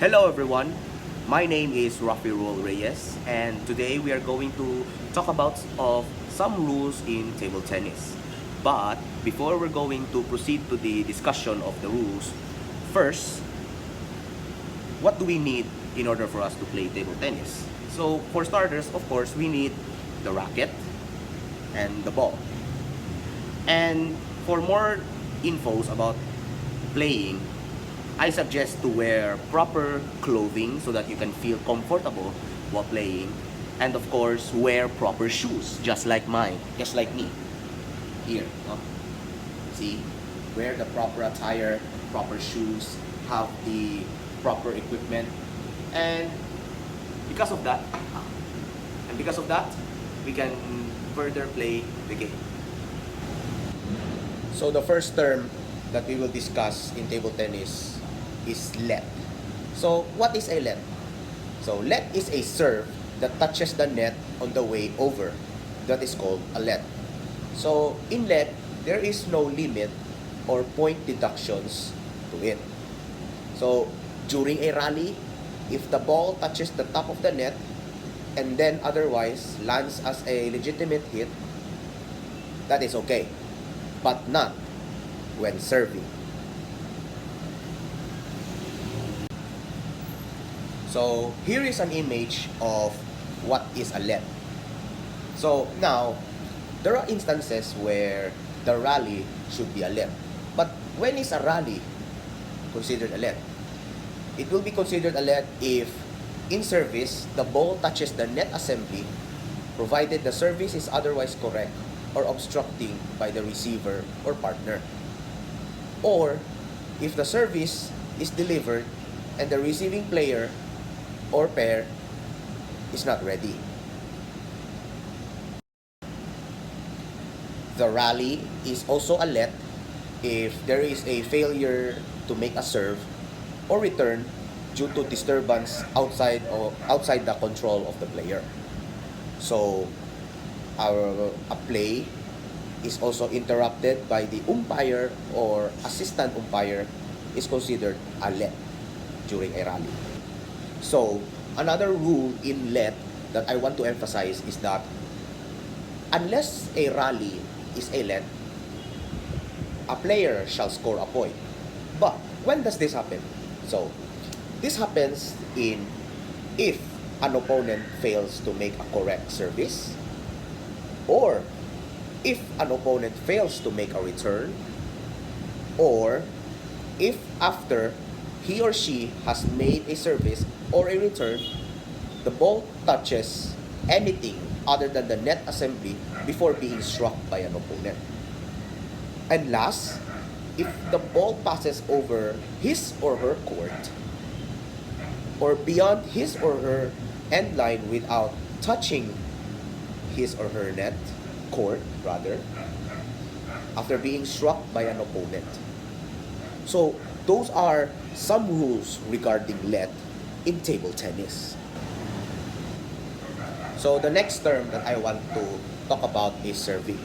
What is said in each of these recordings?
Hello everyone, my name is Rafi Rol Reyes and today we are going to talk about some rules in table tennis. But before we're going to proceed to the discussion of the rules, first, what do we need in order for us to play table tennis? So for starters, of course, we need the racket and the ball. And for more infos about playing, I suggest to wear proper clothing so that you can feel comfortable while playing. And of course, wear proper shoes, just like mine, just like me. Here, no? See? Wear the proper attire, proper shoes, have the proper equipment. And because of that, we can further play the game. So the first term that we will discuss in table tennis is let. So what is a let? So let is a serve that touches the net on the way over. That is called a let. So in let, there is no limit or point deductions to it. So during a rally, if the ball touches the top of the net and then otherwise lands as a legitimate hit, that is okay, but not when serving. So here is an image of what is a let. So now, there are instances where the rally should be a let. But when is a rally considered a let? It will be considered a let if in service, the ball touches the net assembly, provided the service is otherwise correct or obstructing by the receiver or partner. Or if the service is delivered and the receiving player or pair is not ready. The rally is also a let if there is a failure to make a serve or return due to disturbance outside the control of the player. So a play is also interrupted by the umpire or assistant umpire is considered a let during a rally. So another rule in let that I want to emphasize is that unless a rally is a let, a player shall score a point. But when does this happen? So this happens if an opponent fails to make a correct service, or if an opponent fails to make a return, or if after he or she has made a service or a return, the ball touches anything other than the net assembly before being struck by an opponent. And last, if the ball passes over his or her court or beyond his or her end line without touching his or her net, court rather, after being struck by an opponent. So those are some rules regarding let in table tennis. So the next term that I want to talk about is serving.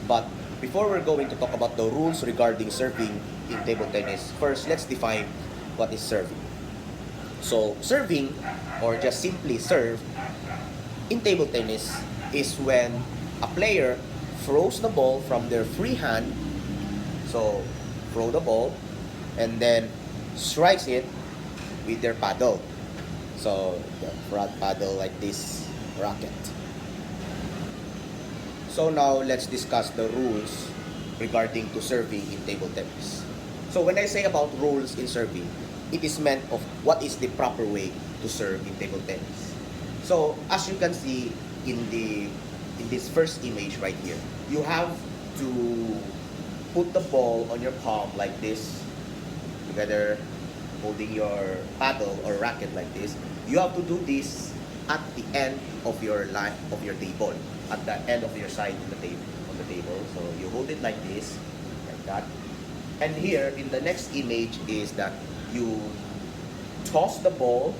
But before we're going to talk about the rules regarding serving in table tennis, first let's define what is serving. So serving, or just simply serve, in table tennis is when a player throws the ball from their free hand, so throw the ball, and then strikes it with their paddle. So the front paddle like this racket. So now let's discuss the rules regarding to serving in table tennis. So when I say about rules in serving, it is meant of what is the proper way to serve in table tennis. So as you can see in this first image right here, you have to put the ball on your palm like this, together holding your paddle or racket like this. You have to do this at the end of your line of your table, at the end of your side of the table on the table. So you hold it like this, like that. And here in the next image is that you toss the ball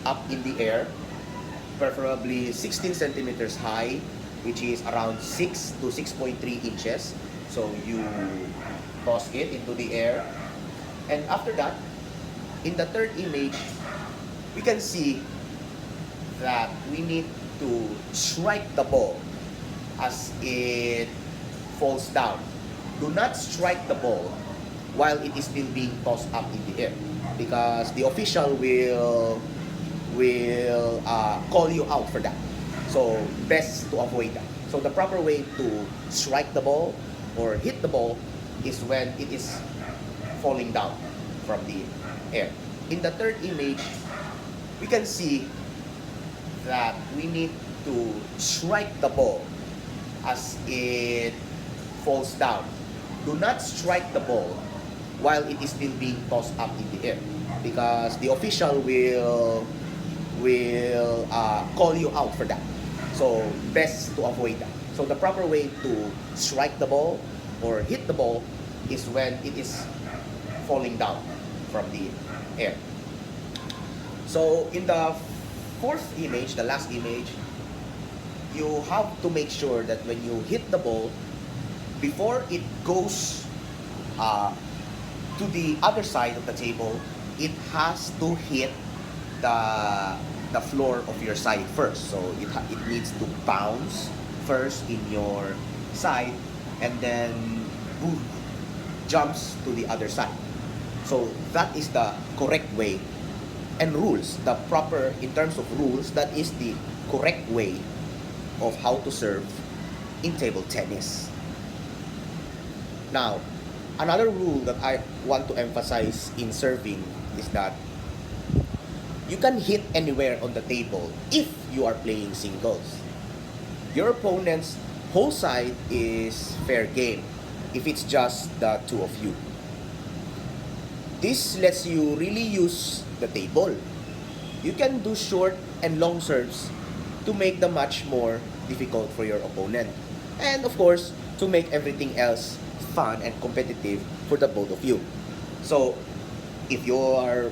up in the air, preferably 16 centimeters high, which is around 6 to 6.3 inches. So you toss it into the air, and after that in the third image, we can see that we need to strike the ball as it falls down. Do not strike the ball while it is still being tossed up in the air, because the official will call you out for that. So best to avoid that. So the proper way to strike the ball or hit the ball is when it is falling down from the air. In the third image, we can see that we need to strike the ball as it falls down. Do not strike the ball while it is still being tossed up in the air, because the official will call you out for that. So best to avoid that. So the proper way to strike the ball or hit the ball is when it is falling down from the air. So in the fourth image, the last image, you have to make sure that when you hit the ball, before it goes to the other side of the table, it has to hit the floor of your side first. So it needs to bounce first in your side and then boom, jumps to the other side. So that is the correct way and rules. The proper, in terms of rules, that is the correct way of how to serve in table tennis. Now, another rule that I want to emphasize in serving is that you can hit anywhere on the table if you are playing singles. Your opponent's whole side is fair game if it's just the two of you. This lets you really use the table. You can do short and long serves to make the match more difficult for your opponent. And of course, to make everything else fun and competitive for the both of you. So, if you are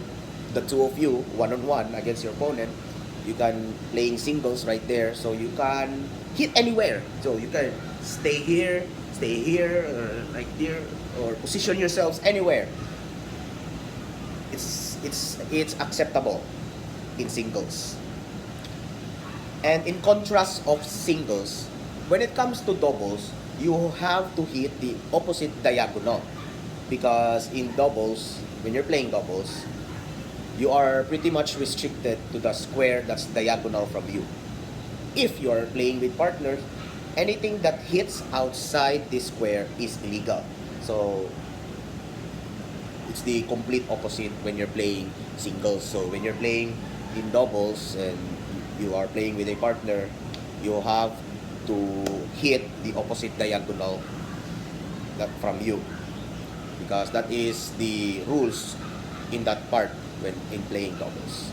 the two of you one-on-one against your opponent, you can playing singles right there, so you can hit anywhere. So you can stay here, or like here, or position yourselves anywhere. It's acceptable in singles. And in contrast of singles, when it comes to doubles, you have to hit the opposite diagonal, because in doubles, when you're playing doubles, you are pretty much restricted to the square that's diagonal from you. If you are playing with partners, anything that hits outside this square is illegal. So it's the complete opposite when you're playing singles. So when you're playing in doubles and you are playing with a partner, you have to hit the opposite diagonal that from you, because that is the rules in that part when in playing doubles.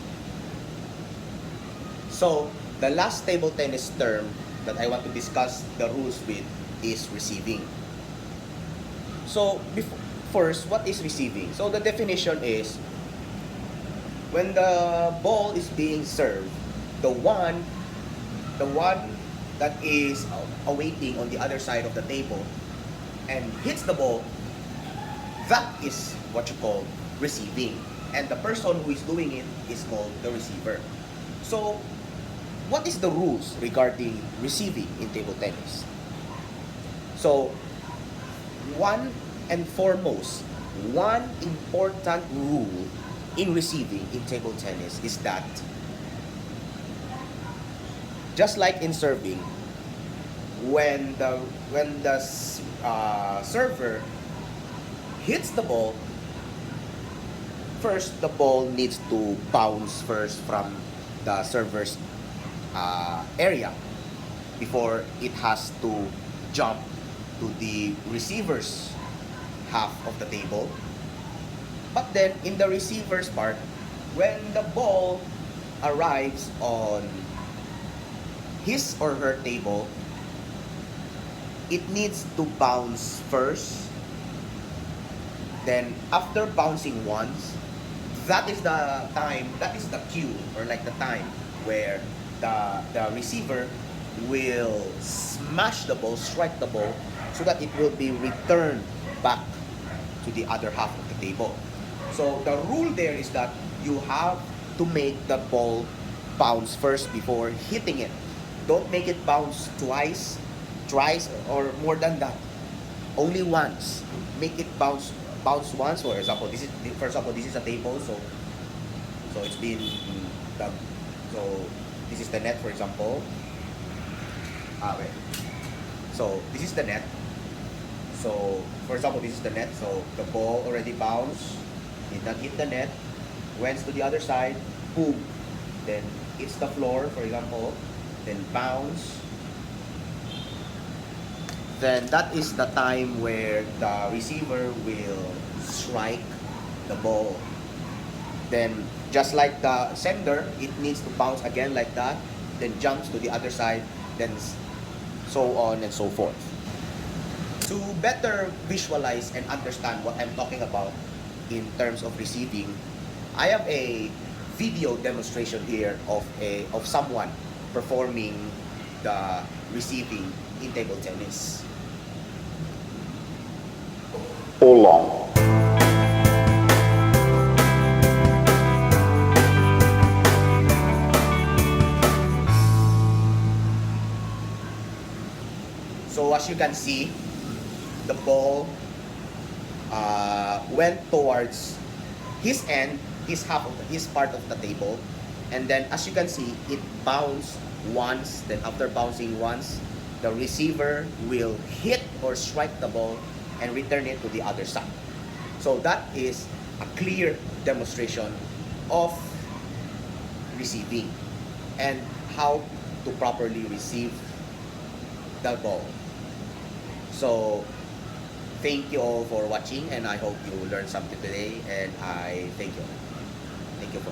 So the last table tennis term that I want to discuss the rules with is receiving. So first, what is receiving? So the definition is when the ball is being served, the one that is awaiting on the other side of the table and hits the ball, that is what you call receiving. And the person who is doing it is called the receiver. So, what is the rules regarding receiving in table tennis? So, one important rule in receiving in table tennis is that, just like in serving, when the server hits the ball, first the ball needs to bounce first from the server's area before it has to jump to the receiver's half of the table. But then in the receiver's part, when the ball arrives on his or her table, it needs to bounce first. Then after bouncing once, that is the time, that is the cue, or like the time where the receiver will smash the ball, strike the ball, so that it will be returned back to the other half of the table. So the rule there is that you have to make the ball bounce first before hitting it. Don't make it bounce twice, thrice, or more than that. Only once. Make it bounce once. For example, this is a table, so it's been the so this is the net, for example. Wait. So this is the net. So for example, this is the net. So the ball already bounced, did not hit the net, went to the other side, boom. Then hits the floor, for example, then bounce. Then that is the time where the receiver will strike the ball. Then just like the sender, it needs to bounce again like that, then jumps to the other side, then so on and so forth. To better visualize and understand what I'm talking about in terms of receiving, I have a video demonstration here of someone performing the receiving in table tennis. Oolong. So as you can see, the ball went towards his end, his part of the table, and then as you can see, it bounced once. Then after bouncing once, the receiver will hit or strike the ball and return it to the other side. So that is a clear demonstration of receiving and how to properly receive the ball. So thank you all for watching, and I hope you learned something today, and I thank you. Thank you for